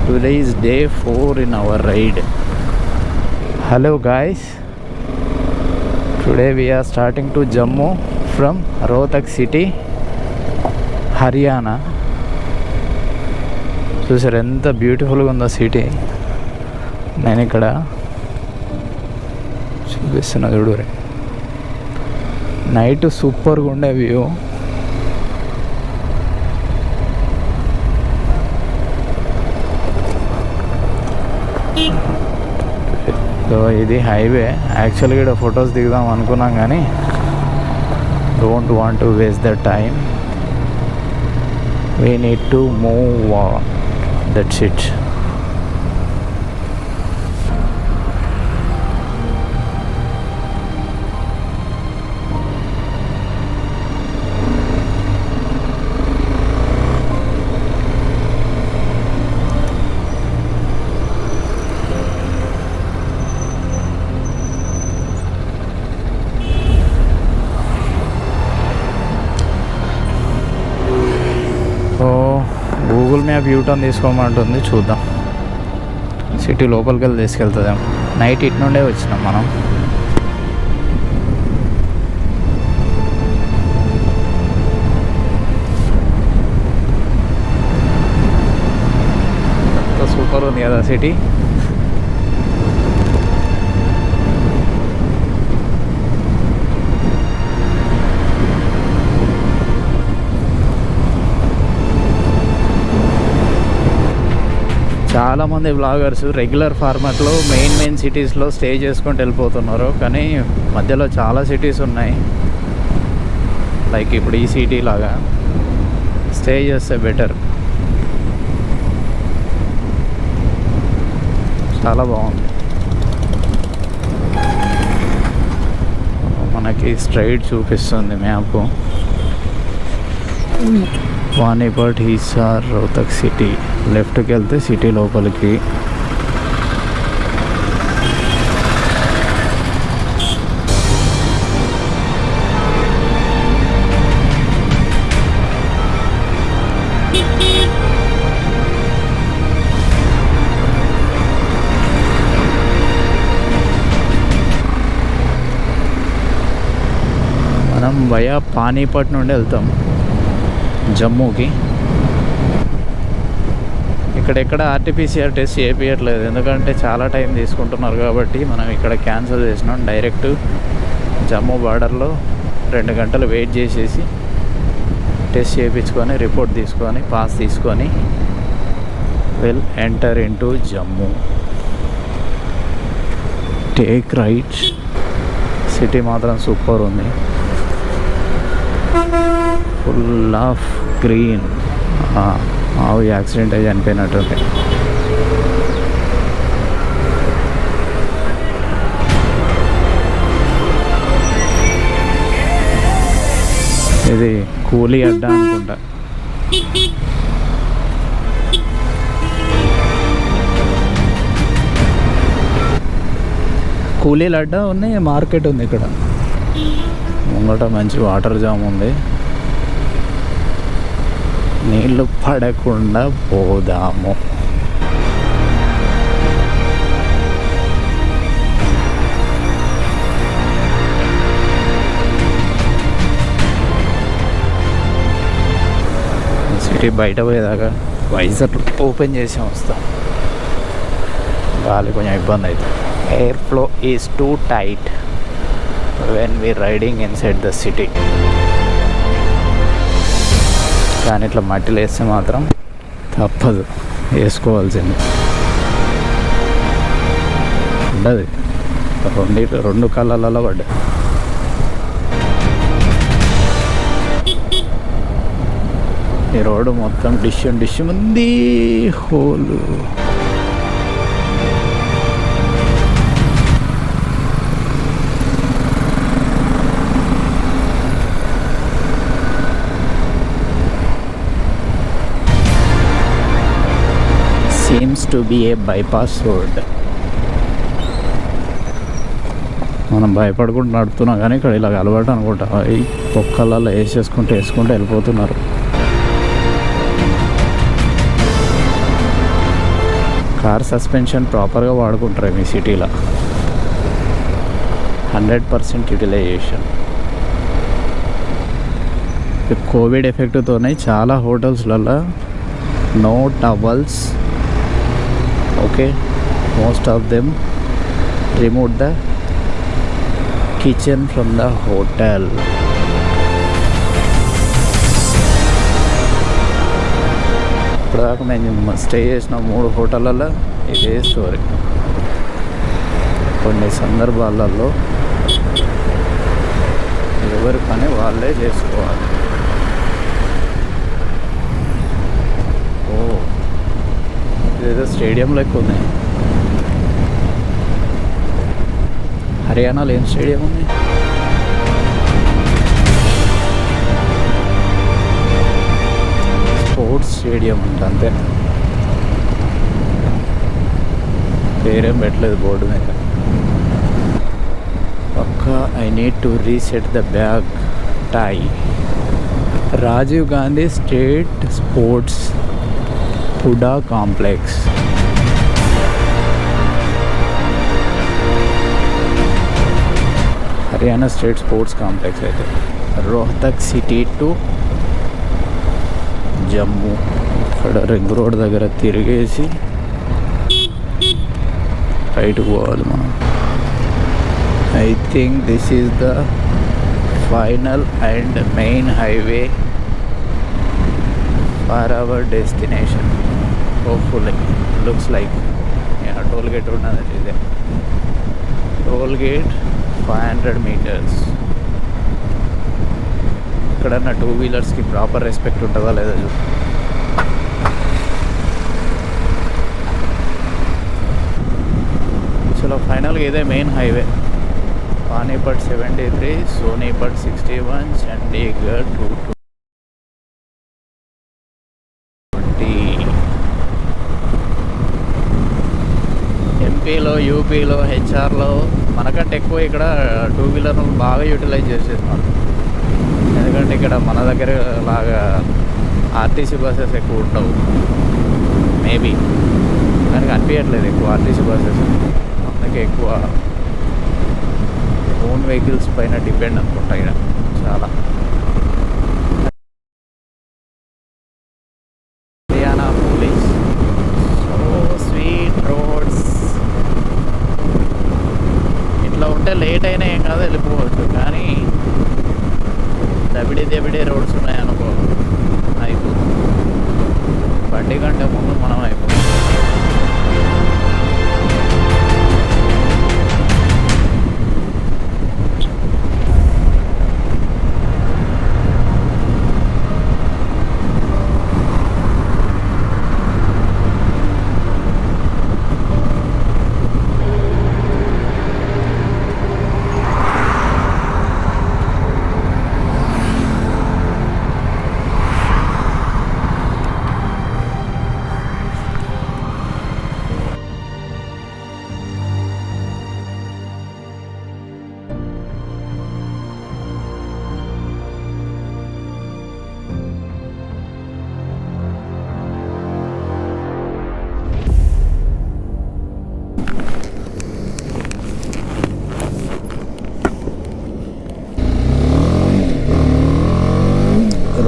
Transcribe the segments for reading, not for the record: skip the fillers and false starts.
Today is day 4 in our ride. Hello guys. Today we are starting to Jammu from Rohtak city, Haryana. చూసారు ఎంత బ్యూటిఫుల్గా ఉందో city. నేను ఇక్కడ చూపిస్తున్నా చూడు. నైట్ సూపర్గా ఉండే వ్యూ. సో ఇది హైవే. యాక్చువల్గా ఇక్కడ ఫొటోస్ దిగుదాం అనుకున్నాం కానీ don't want to waste the time. We need to move on. That's it. Google map U turn తీసుకోమంటుంది, చూద్దాం. సిటీ లోపలికి వెళ్ళి తీసుకెళ్తుందేమో. నైట్ ఇటు నుండే వచ్చినాం మనం. సూపర్ ఉంది కదా సిటీ. చాలామంది బ్లాగర్స్ రెగ్యులర్ ఫార్మాట్లో మెయిన్ సిటీస్లో స్టే చేసుకుంటూ వెళ్ళిపోతున్నారు. కానీ మధ్యలో చాలా సిటీస్ ఉన్నాయి. లైక్ ఇప్పుడు ఈ సిటీ లాగా స్టే చేస్తే బెటర్. చాలా బాగుంది. మనకి స్ట్రైట్ చూపిస్తుంది మ్యాప్. పానీపట్, హిసార్, రోహ్తక్ సిటీ. లెఫ్ట్కి వెళ్తే సిటీ లోపలికి. మనం వయా పానీపట్ నుండి వెళ్తాం జమ్మూకి. ఇక్కడెక్కడ ఆర్టీపీసీఆర్ టెస్ట్ చేయించట్లేదు, ఎందుకంటే చాలా టైం తీసుకుంటున్నారు కాబట్టి మనం ఇక్కడ క్యాన్సిల్ చేసినాం. డైరెక్ట్ జమ్మూ బార్డర్లో 2 గంటలు వెయిట్ చేసేసి టెస్ట్ చేయించుకొని రిపోర్ట్ తీసుకొని పాస్ తీసుకొని will enter into Jammu. Take right. City మాత్రం సూపర్ ఉంది. Full of green. ఆవు యాక్సిడెంట్ అయ్యి చనిపోయినట్టుంది. ఇది కూలీ అడ్డా అనుకుంటా. కూలీల అడ్డా ఉన్నాయి. మార్కెట్ ఉంది ఇక్కడ. ముంగట మంచి వాటర్ జామ్ ఉంది. నీళ్ళు పడకుండా పోదాము. సిటీ బయట పోయేదాకా వైజర్ ఓపెన్ చేసి వస్తాం. గాలి కొంచెం ఇబ్బంది అవుతుంది. Air flow is two tight when we riding inside the city. కానీ ఇట్లా మట్టిలో వేస్తే మాత్రం తప్పదు, వేసుకోవాల్సింది. ఉండదు. 2 కళ్ళల్లో పడ్డాయి. ఈ రోడ్డు మొత్తం డిష్ ఉంది. Hole. seems to be a bypass road. మనం భయపడకుండా నడుపుతున్నాం కానీ ఇక్కడ ఇలాగ అలవాటు అనుకుంటా. ఈ పొక్కలలో వేసుకుంటూ వెళ్ళిపోతున్నారు. కార్ సస్పెన్షన్ ప్రాపర్గా వాడుకుంటారు మీ సిటీలో. 100% యూటిలైజేషన్. కోవిడ్ ఎఫెక్ట్తోనే చాలా హోటల్స్లలో no towels. Okay, most of them remove the kitchen from the hotel. ఇప్పటిదాకా మేము స్టే చేసిన 3 హోటళ్ళల్లో ఇదే స్టోరీ. కొన్ని సందర్భాలలో ఎవరి పని వాళ్ళే చేసుకోవాలి. ఓ, ఇదేదో స్టేడియం లెక్క ఉంది. హర్యానాలో ఏం స్టేడియం ఉంది? స్పోర్ట్స్ స్టేడియం అంట, అంతే. పేరేం పెట్టలేదు బోర్డు మీద. పక్కా I need to reset the bag tie. Rajiv Gandhi state sports Huda complex. Haryana state sports complex అయితే రోహ్తక్ సిటీ టు జమ్మూ. ఇక్కడ రింగ్ రోడ్ దగ్గర తిరిగేసి రైట్కి పోవాలి మనం. I think this is the final and main highway for our destination. Hopefully looks like. Toll gate ఉన్నది ఇదే. Toll gate 500 meters. ఇక్కడన్నా 2 వీలర్స్కి ప్రాపర్ రెస్పెక్ట్ ఉంటుందా లేదా చూ. చలో ఫైనల్గా ఇదే మెయిన్ హైవే. పానీపట్ 73, సోనీపట్ 61, చండీగఢ్ 220. ఎంపీలో, యూపీలో, హెచ్ఆర్లో మనకంటే ఎక్కువ ఇక్కడ 2 వీలర్ను బాగా యూటిలైజ్ చేసేస్తున్నారు. ఎందుకంటే ఇక్కడ మన దగ్గర లాగా ఆర్టీసీ బస్సెస్ ఎక్కువ ఉండవు. మేబీ కానీ అనిపించట్లేదు ఎక్కువ ఆర్టీసీ బస్సెస్. అందుకే ఎక్కువ ఓన్ వెహికల్స్ పైన డిపెండ్ అనుకుంటా ఇక్కడ చాలా. Haryana police. So sweet roads. ఇట్లా ఉంటే లేట్ అయినా ఏం కాదు, వెళ్ళిపోవచ్చు. కానీ దబిడే రోడ్స్ ఉన్నాయనుకో అయిపోతుంది. బండి కంటే ముందు మనం అయిపోతుంది.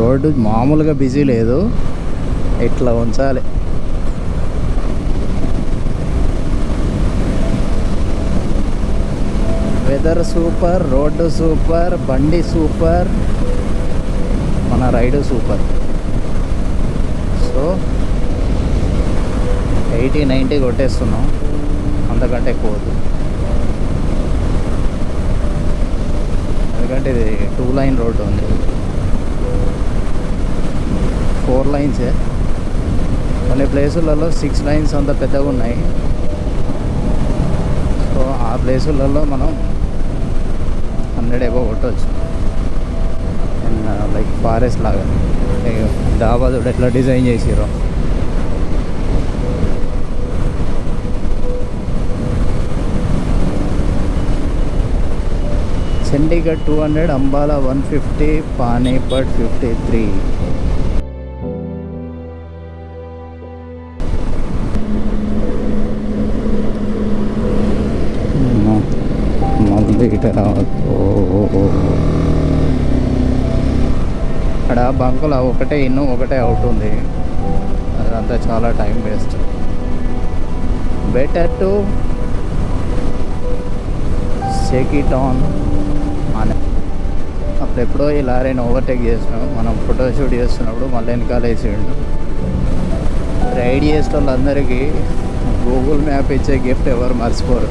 రోడ్డు మామూలుగా బిజీ లేదు, ఇట్లా ఉంచాలి. వెదర్ సూపర్, రోడ్డు సూపర్, బండి సూపర్, మన రైడు సూపర్. సో 80-90 కొట్టేస్తున్నాం, అంతకంటే ఎక్కువ వద్దు. ఎందుకంటే ఇది 2 లైన్ రోడ్డు ఉంది. 4 లైన్సే. కొన్ని ప్లేసులలో 6 లైన్స్ అంత పెద్దగా ఉన్నాయి. సో ఆ ప్లేసులలో మనం 100 ఎబో కొట్టవచ్చు. లైక్ ఫారెస్ట్ లాగా డాబా చూడ ఎట్లా డిజైన్ చేసిరో. చండీగఢ్ 200, అంబాలా 150, పానీపట్ 53. ఇటు రావద్దు. అక్కడ బంకులు ఒకటే ఇన్ను ఒకటే అవుట్ ఉంది. అదంతా చాలా time waste. Better to Sheikh it on అని. అప్పుడెప్పుడో ఈ లారీని ఓవర్టేక్ చేసినాం. మనం ఫోటోషూట్ చేస్తున్నప్పుడు మళ్ళీ వెనకాల వేసిండు. రైడ్ చేసే వాళ్ళందరికీ గూగుల్ మ్యాప్ ఇచ్చే గిఫ్ట్ ఎవరు మర్చిపోరు.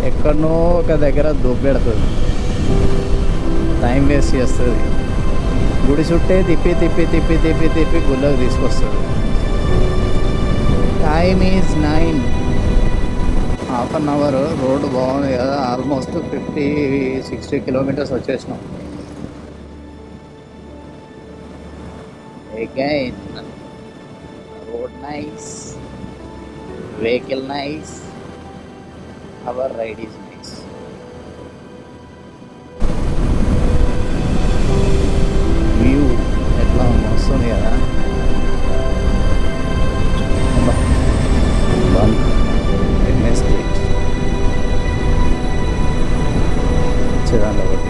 ఎక్కడనో ఒక దగ్గర దూపెడుతుంది, టైం వేస్ట్ చేస్తుంది. గుడి చుట్టే తిప్పి తిప్పి తిప్పి తిప్పి తిప్పి గుళ్ళకి తీసుకొస్తుంది. Time is 9. Half an hour. Road బాగుంది కదా, ఆల్మోస్ట్ 50-60 కిలోమీటర్స్ వచ్చేసినాం. Again road nice, vehicle nice, our ride is nice. View ఎట్లా వస్తుంది కదా. వచ్చేదాన్ని ఒకటి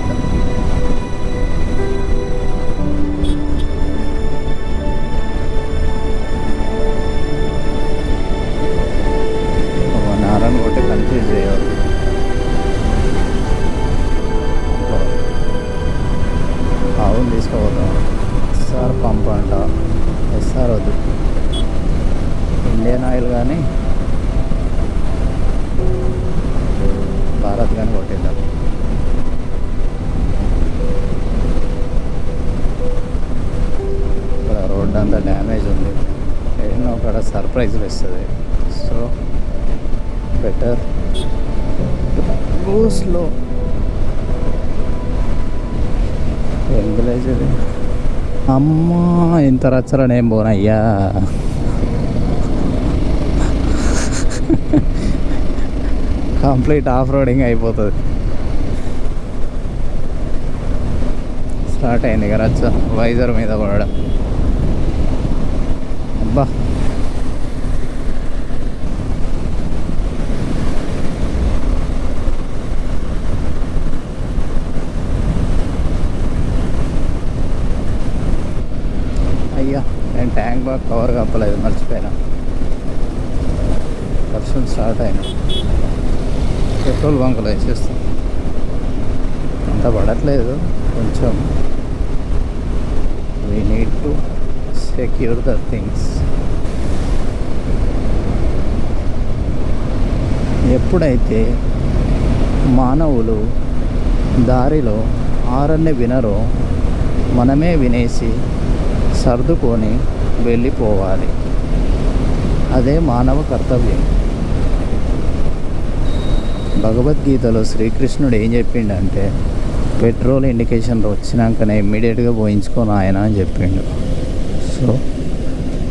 నారాయణ ఒకటి కన్ఫ్యూజ్ చేయాలి. అవును తీసుకోపోతాం. ఎస్ఆర్ పంప్ అంట. ఎస్ఆర్ వద్దు, ఇండియన్ ఆయిల్ కానీ భారత్ కానీ కొట్టేద్దాం. ఇక్కడ రోడ్డు అంతా డ్యామేజ్ ఉంది. ఏదైనా ఒక సర్ప్రైజ్లు ఇస్తుంది. So better go slow. ఏం విలేజ్ ఇది? అమ్మా ఇంత రచ్చరనేం పోనయ్యా. కంప్లీట్ ఆఫ్ రోడింగ్ అయిపోతుంది. స్టార్ట్ అయింది ఇక రచ్చ. వైజర్ మీద పడడం. అబ్బా అయ్యా, నేను ట్యాంక్ బాగా కవర్ కప్పలేదు, మర్చిపోయినా. వర్షం స్టార్ట్ అయింది. పెట్రోల్ బంకులు వేసేస్తాం. అంత పడట్లేదు, కొంచెం. We need to secure the things. ఎప్పుడైతే మానవులు దారిలో హారన్ని వినరో మనమే వినేసి సర్దుకొని వెళ్ళిపోవాలి. అదే మానవ కర్తవ్యం. భగవద్గీతలో శ్రీకృష్ణుడు ఏం చెప్పిండంటే, పెట్రోల్ ఇండికేషన్ వచ్చినాకనే ఇమ్మీడియట్గా పోయించుకొని ఆయన అని చెప్పిండు. సో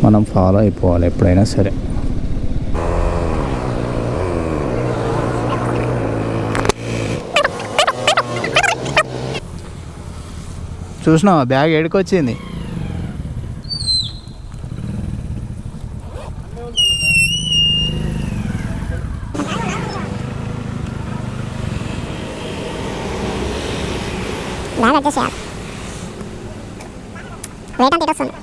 మనం ఫాలో అయిపోవాలి ఎప్పుడైనా సరే. చూసినావా బ్యాగ్ ఏడుకొచ్చింది? బ్యాగ్ అడ్జస్ట్ చేయాలి. వెయిట్ అంత వస్తుంది.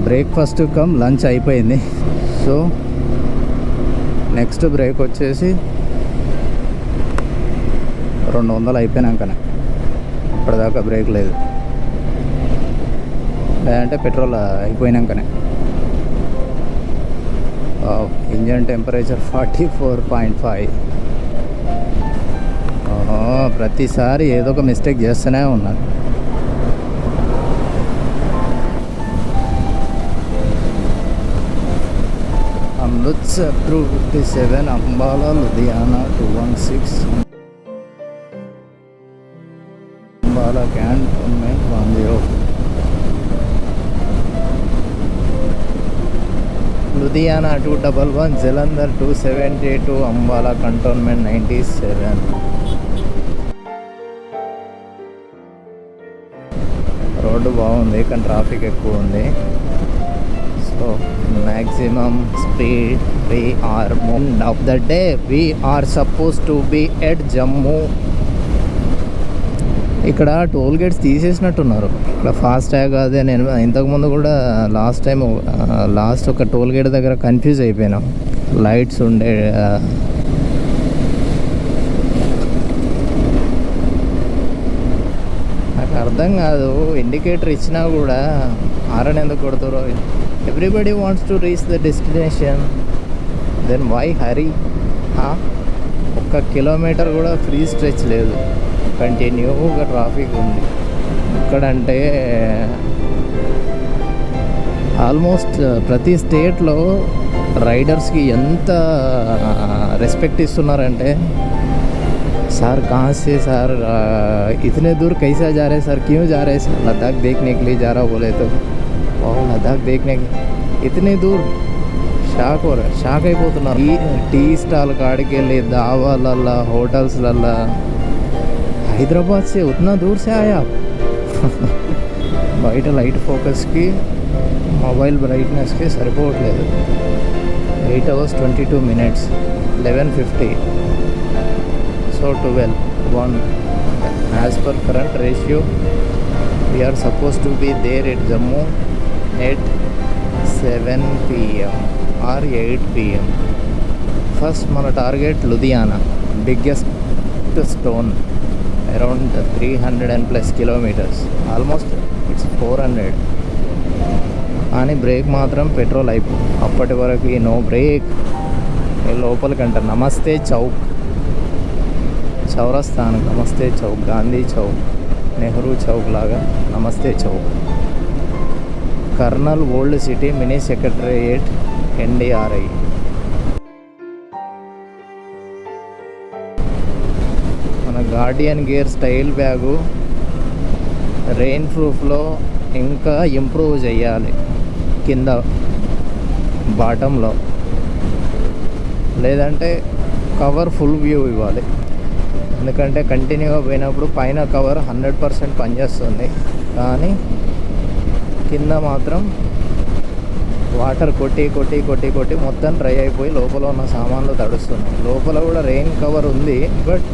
బ్రేక్ఫాస్ట్ కమ్ లంచ్ అయిపోయింది. సో నెక్స్ట్ బ్రేక్ వచ్చేసి 200 అయిపోయినాకనే. ఇప్పటిదాకా బ్రేక్ లేదు, లేదంటే పెట్రోల్ అయిపోయినాకనే. Engine temperature 44.5. ప్రతిసారి ఏదో ఒక మిస్టేక్ చేస్తూనే ఉన్నారు. Amritsar 257, Ambala Ludhiana 216, Ambala cantonment 10, Ludhiana 211, Jalandhar 272, Ambala cantonment 97. Road బాగుంది కానీ ట్రాఫిక్ ఎక్కువ ఉంది. So maximum speed we are end of the day we are suppose to be at Jammu. ఇక్కడ టోల్ గేట్స్ తీసేసినట్టున్నారు. ఇక్కడ ఫాస్ట్ ట్యాగ్ అదే, నేను ఇంతకుముందు కూడా లాస్ట్ ఒక టోల్ గేట్ దగ్గర కన్ఫ్యూజ్ అయిపోయినాం. లైట్స్ ఉండే నాకు అర్థం కాదు, ఇండికేటర్ ఇచ్చినా కూడా హారన్ ఎందుకు కొడతారో. Everybody wants to reach the destination, then why hurry? 1 kilometre కూడా ఫ్రీ స్ట్రెచ్ లేదు, కంటిన్యూగా ట్రాఫిక్ ఉంది. ఇక్కడంటే ఆల్మోస్ట్ ప్రతి స్టేట్లో రైడర్స్కి ఎంత రెస్పెక్ట్ ఇస్తున్నారంటే, सर कहाँ से सर इतने दूर कैसा जा रहे सर, क्यों जा रहे सर? लद्दाख देखने के लिए जा रहा बोले तो, और लद्दाख देखने के इतने दूर షాక్ అయిపోతున్నారు. ఈ టీ స్టాల్ కాడికి వెళ్ళి దావాలల్లా హోటల్స్లల్లా, హైదరాబాద్ సే ఉतना दूर से आया బయట లైట్ ఫోకస్కి మొబైల్ బ్రైట్నెస్కి సరిపోవట్లేదు. 8 hours 22 minutes, 11:50. So 12:1 as per current ratio we are supposed to be there at Jammu at 7 PM or 8 PM. First మన target లुधियाना, biggest stone, around 300+ kilometers, almost it's 400. కానీ break మాత్రం పెట్రోల్ అయిపోయింది. అప్పటి వరకు no break. లోపలికంట నమస్తే చౌక్, చౌరస్తాన్ నమస్తే చౌక్, గాంధీ చౌక్, నెహ్రూ చౌక్ లాగా Namaste Chowk. Karnal old city, mini secretariat, NDRI. మన guardian gear style bag rain ప్రూఫ్లో ఇంకా ఇంప్రూవ్ చేయాలి. కింద బాటంలో, లేదంటే కవర్ ఫుల్ వ్యూ ఇవ్వాలి. ఎందుకంటే కంటిన్యూగా పోయినప్పుడు పైన కవర్ 100% పనిచేస్తుంది, కానీ కింద మాత్రం వాటర్ కొట్టి మొత్తం డ్రై అయిపోయి లోపల ఉన్న సామాన్లు తడుస్తున్నాయి. లోపల కూడా రెయిన్ కవర్ ఉంది, బట్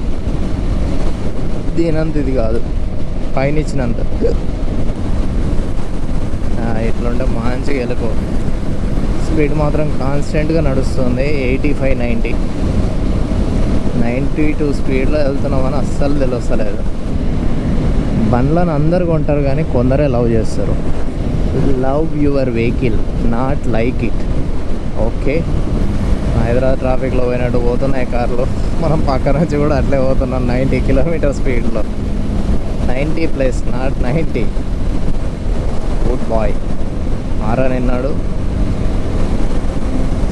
దీనంత ఇది కాదు, పైన ఇచ్చినంత. ఇట్లుంటే మంచిగా వెళ్ళిపో. స్పీడ్ మాత్రం కాన్స్టెంట్గా నడుస్తుంది, 85-90, 92 స్పీడ్లో వెళ్తున్నామని అస్సలు తెలుస్తలేదు. బండ్లను అందరు కొంటారు కానీ కొందరే లవ్ చేస్తారు. Love your vehicle, not like it. Okay, Hyderabad ట్రాఫిక్లో పోయినట్టు పోతున్నాయి కార్లు, మనం పక్క నుంచి కూడా అట్లే పోతున్నాం 90 కిలోమీటర్ స్పీడ్లో. 90+, నాట్ 90. Good boy. హారన్ విన్నాడు,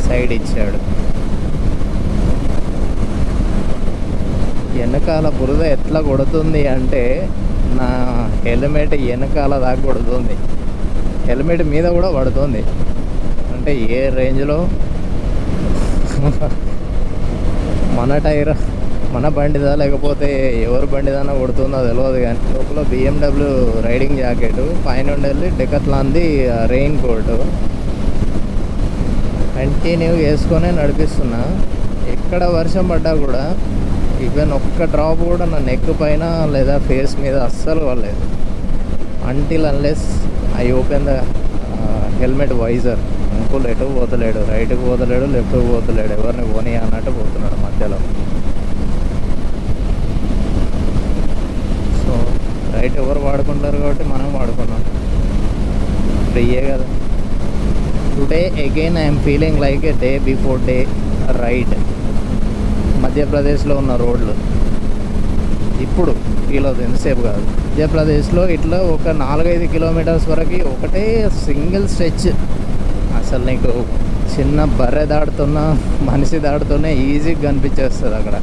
సైడ్ ఇచ్చాడు. వెనకాల బురద ఎట్లా కొడుతుంది అంటే, నా హెల్మెట్ వెనకాల దాకా కొడుతుంది, హెల్మెట్ మీద కూడా పడుతుంది. అంటే ఏ రేంజ్లో మన టైర్, మన బండిదా లేకపోతే ఎవరు బండిదానా కొడుతుందో తెలియదు. కానీ లోపల BMW రైడింగ్ జాకెట్, పైన వెళ్ళి డెకత్లాన్ది రెయిన్ కోట్ కంటిన్యూ వేసుకొనే నడిపిస్తున్నా. ఎక్కడ వర్షం పడ్డా కూడా ఈవెన్ ఒక్క డ్రాప్ కూడా నా నెక్ పైన లేదా ఫేస్ మీద అస్సలు పడలేదు. Until unless I open the helmet visor. Uncle ఎటు పోతలేడు, రైట్కి పోతలేడు, లెఫ్ట్కి పోతలేడు, ఎవరిని పోనీ అన్నట్టు పోతున్నాడు మధ్యలో. సో రైట్ ఎవరు వాడుకుంటారు కాబట్టి మనం వాడుకున్నాం, ఫ్రీయే కదా. Today again I'm feeling like a day before day ride. మధ్యప్రదేశ్లో ఉన్న రోడ్లు ఇప్పుడు ఫీల్ అవుతుంది, ఎంతసేపు కాదు. మధ్యప్రదేశ్లో ఇట్లా ఒక 4-5 కిలోమీటర్స్ వరకు ఒకటే సింగిల్ స్ట్రెచ్. అసలు నీకు చిన్న బర్రె దాడుతున్నా మనిషి దాడుతున్నా ఈజీగా కనిపించేస్తుంది అక్కడ.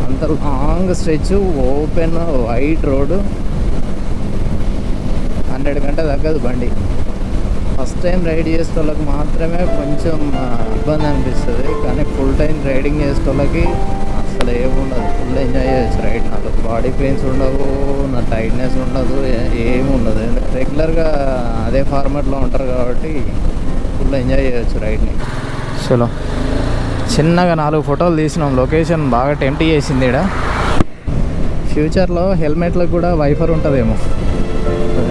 అంత long stretch, open wide road, 100 గంట తగ్గదు బండి. ఫస్ట్ టైం రైడ్ చేసే వాళ్ళకి మాత్రమే కొంచెం ఇబ్బంది అనిపిస్తుంది, కానీ ఫుల్ టైం రైడింగ్ చేసే వాళ్ళకి అసలు ఏముండదు, ఫుల్ ఎంజాయ్ చేయొచ్చు రైడ్. నాకు బాడీ పెయిన్స్ ఉండవు, నా టైట్నెస్ ఉండదు, ఏముండదు. రెగ్యులర్గా అదే ఫార్మాట్లో ఉంటారు కాబట్టి ఫుల్ ఎంజాయ్ చేయొచ్చు రైడ్ని. చలో చిన్నగా 4 ఫోటోలు తీసినాం. లొకేషన్ బాగా టెంప్ట్ చేసింది ఇక్కడ. ఫ్యూచర్లో హెల్మెట్లకు కూడా వైఫర్ ఉంటుందేమో.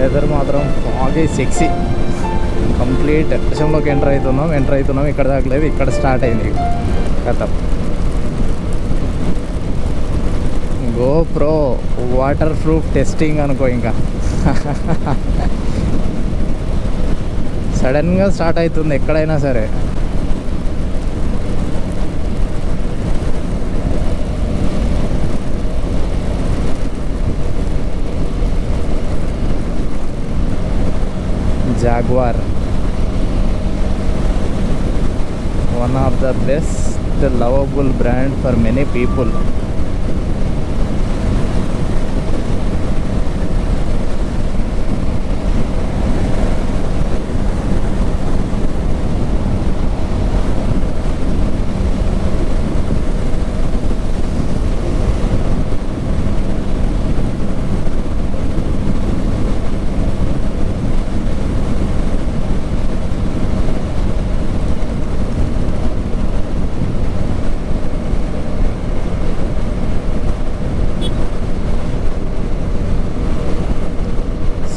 వెదర్ మాత్రం బాగా సెక్సీ. కంప్లీట్ దేశంలోకి ఎంటర్ అవుతున్నాం. ఇక్కడ దాకలేదు, ఇక్కడ స్టార్ట్ అయింది కథ. GoPro వాటర్ ప్రూఫ్ టెస్టింగ్ అనుకో. ఇంకా సడన్గా స్టార్ట్ అవుతుంది ఎక్కడైనా సరే. Jaguar, one of the best lovable brand for many people.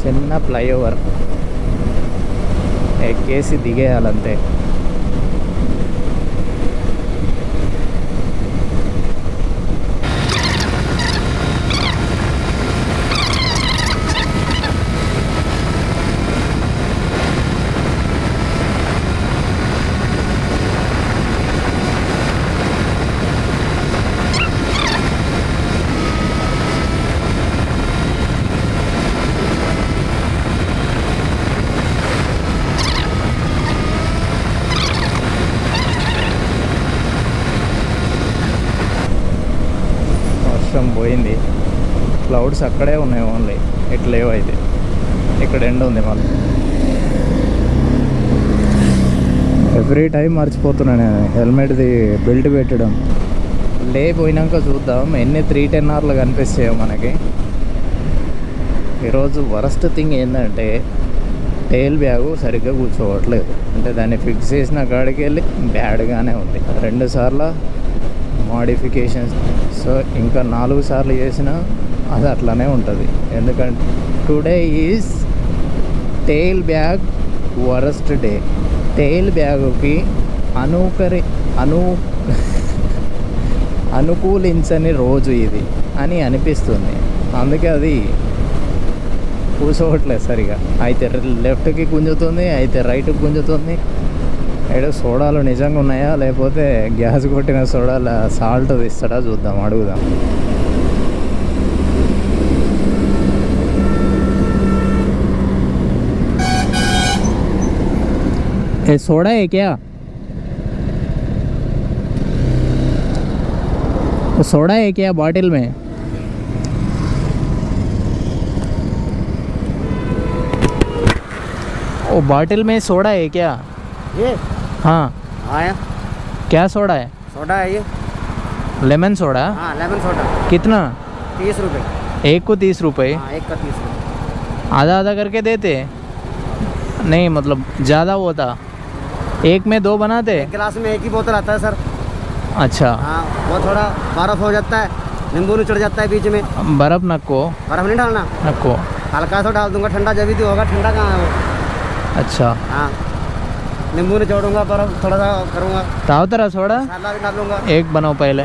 చిన్న ఫ్లైఓవర్ ఎక్కేసి దిగేయాలంతే. పోయింది, క్లౌడ్స్ అక్కడే ఉన్నాయి ఓన్లీ, ఇట్లా లేవు. అయితే ఇక్కడ ఎండ ఉంది మళ్ళీ. ఎవ్రీ టైం మర్చిపోతున్నా నేను హెల్మెట్ది బెల్ట్ పెట్టడం. పోయినాక చూద్దాం ఎన్ని 310 అవర్లు కనిపిస్తాయో మనకి. ఈరోజు వరస్ట్ థింగ్ ఏంటంటే టైల్ బ్యాగు సరిగ్గా కూర్చోవట్లేదు. అంటే దాన్ని ఫిక్స్ చేసిన కాడికి వెళ్ళి బ్యాడ్గానే ఉంది. 2 సార్లు మోడిఫికేషన్స్. సో ఇంకా 4 సార్లు చేసినా అది అట్లానే ఉంటుంది. ఎందుకంటే today is tail bag worst day. టెయిల్ బ్యాగుకి అనుకూలించని రోజు ఇది అని అనిపిస్తుంది. అందుకే అది కూర్చోవట్లేదు సరిగా. అయితే లెఫ్ట్కి గుంజుతుంది, అయితే రైట్కి గుంజుతుంది. ఏదో సోడాలు నిజంగా ఉన్నాయా లేకపోతే గ్యాస్ కొట్టిన సోడాల సాల్ట్ ఇస్తాడా చూద్దాం, అడుగుదాం. ఏ सोडा है क्या? सोडा है क्या बॉटल में? वो बॉटल में सोडा है क्या? ये हाँ आया क्या सोडा है? सोडा है ये। Lemon soda? हाँ लेमन सोडा। कितना? 30 रुपये। एक को 30 रुपये? हाँ एक का 30 रुपये। आधा आधा करके देते? नहीं मतलब ज़्यादा होता, एक में 2 बनाते? एक गिलास में एक ही बोतल आता है सर। अच्छा हाँ वो थोड़ा बर्फ हो जाता है, नींबू नहीं चढ़ जाता है बीच में। बर्फ़ नको? बर्फ नहीं डालना, नको। हल्का सा डाल दूंगा, ठंडा जब भी होगा, ठंडा कहाँ है वो। अच्छा हाँ नींबू नहीं छोड़ूंगा, बर्फ थोड़ा सा करूँगा, तावतरा सोडा मसाला भी डालूंगा। एक बनाओ पहले।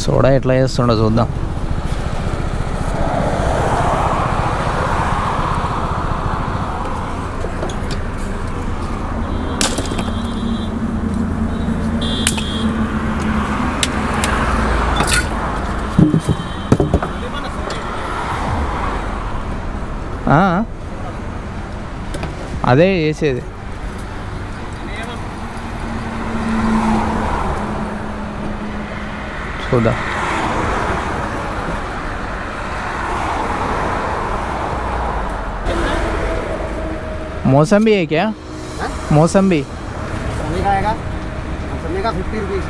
సోడా ఎట్లా చేస్తుండో చూద్దాం. అదే చేసేది. చూద్దాం. मौसम्बी है क्या? मौसम्बी मौसमी का आएगा, मौसमी का 50 रुपीज़।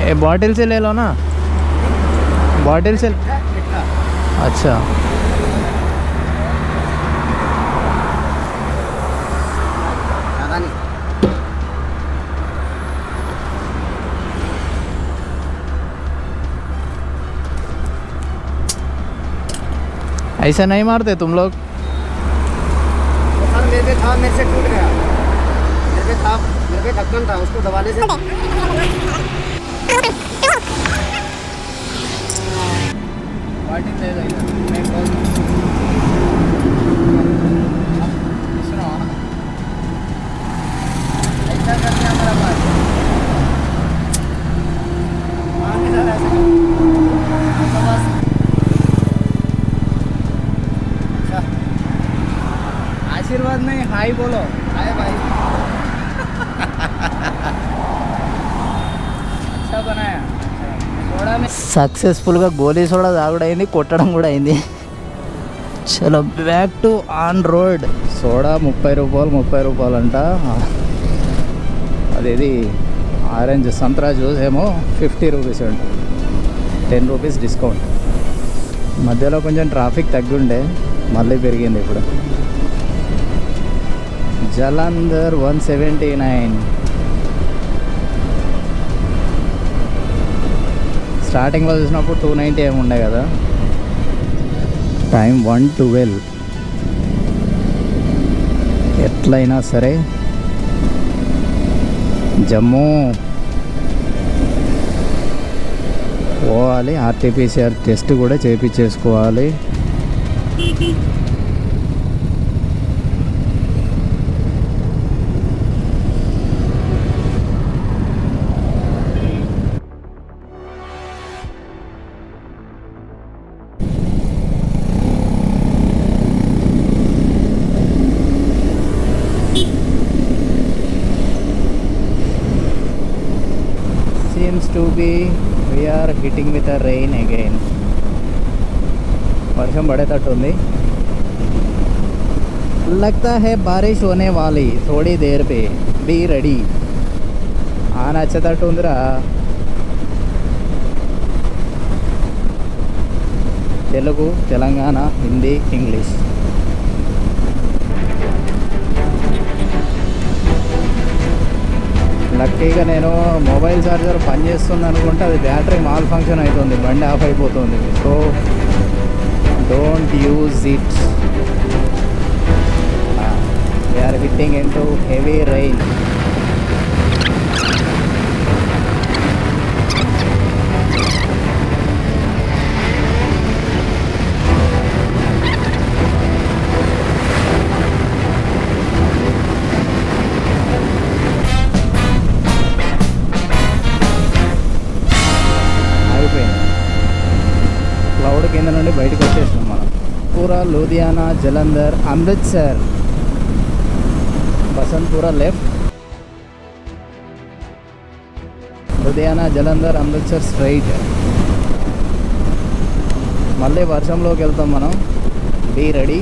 ये बॉटल से ले लो ना, बॉटल से. अच्छा ज़्यादा नहीं। ऐसा नहीं मारते तुम लोग? सर मेरे पे था, मेरे से टूट गया। मेरे पे था, मेरे पे ढक्कन था, उसको दबाने से आशीर्वाद नहीं, हाय बोलो. हाय भाई। अच्छा बनाया. సక్సెస్ఫుల్గా గోలీ సోడా తాగుడు అయింది, కొట్టడం కూడా అయింది. చలో back to on road. Soda 30 రూపాయలు అంట. అదేది ఆరెంజ్ సంత్రా జ్యూస్ ఏమో 50 రూపీస్ అంట. 10 రూపీస్ డిస్కౌంట్. మధ్యలో కొంచెం ట్రాఫిక్ తగ్గుండే, మళ్ళీ పెరిగింది ఇప్పుడు. జలంధర్ 179. స్టార్టింగ్లో చూసినప్పుడు 290 ఏమి ఉండే కదా. టైం 1:12. ఎట్లయినా సరే జమ్మూ పోవాలి. ఆర్టీపీసీఆర్ టెస్ట్ కూడా చేయించేసుకోవాలి. Seems to be we are hitting with a rain again. వర్షం పడేటట్టు ఉంది. लगता है बारिश होने वाली थोड़ी देर पे, बी రెడీ. నచ్చేటట్టు ఉందిరా. తెలుగు, తెలంగాణ, హిందీ, ఇంగ్లీష్. లక్కీగా నేను మొబైల్ ఛార్జర్ పనిచేస్తుంది అనుకుంటే అది బ్యాటరీ మాల్ ఫంక్షన్ అవుతుంది, బండి ఆఫ్ అయిపోతుంది. So don't use it. We are hitting into heavy rain. Cloud కింద నుండి బయటకు వచ్చేసినాం మనం. పూరా, లూధియానా, జలంధర్, అమృత్సర్. Basantpura left, Ludhiana, Jalandhar, Amritsar straight. మళ్ళీ వర్షంలోకి వెళ్తాం మనం. Be ready.